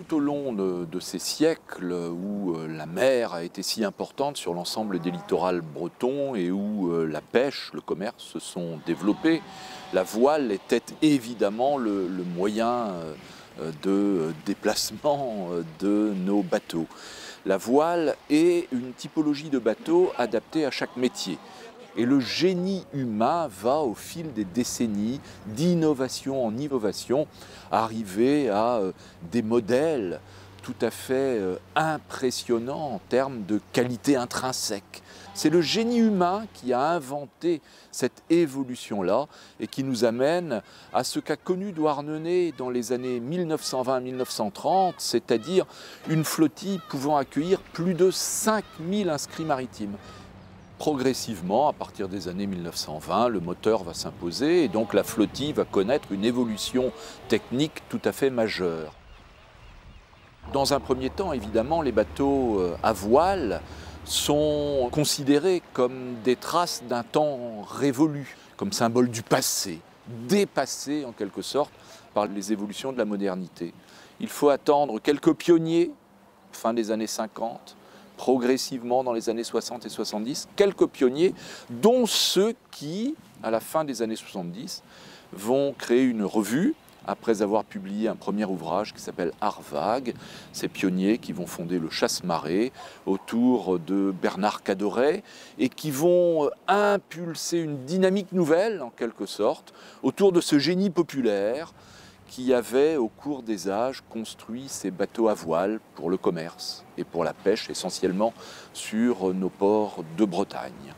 tout au long de ces siècles où la mer a été si importante sur l'ensemble des littorales bretons et où la pêche, le commerce se sont développés, la voile était évidemment le moyen de déplacement de nos bateaux. La voile est une typologie de bateau adaptée à chaque métier. Et le génie humain va, au fil des décennies, d'innovation en innovation, arriver à des modèles tout à fait impressionnants en termes de qualité intrinsèque. C'est le génie humain qui a inventé cette évolution-là et qui nous amène à ce qu'a connu Douarnenez dans les années 1920-1930, c'est-à-dire une flottille pouvant accueillir plus de 5000 inscrits maritimes. Progressivement, à partir des années 1920, le moteur va s'imposer et donc la flottille va connaître une évolution technique tout à fait majeure. Dans un premier temps, évidemment, les bateaux à voile sont considérés comme des traces d'un temps révolu, comme symbole du passé, dépassé en quelque sorte par les évolutions de la modernité. Il faut attendre quelques pionniers, fin des années 50, progressivement dans les années 60 et 70, quelques pionniers, dont ceux qui, à la fin des années 70, vont créer une revue, après avoir publié un premier ouvrage qui s'appelle Art Vague. Ces pionniers qui vont fonder le Chasse-Marée autour de Bernard Cadoret et qui vont impulser une dynamique nouvelle, en quelque sorte, autour de ce génie populaire qui avait, au cours des âges, construit ces bateaux à voile pour le commerce et pour la pêche, essentiellement sur nos ports de Bretagne.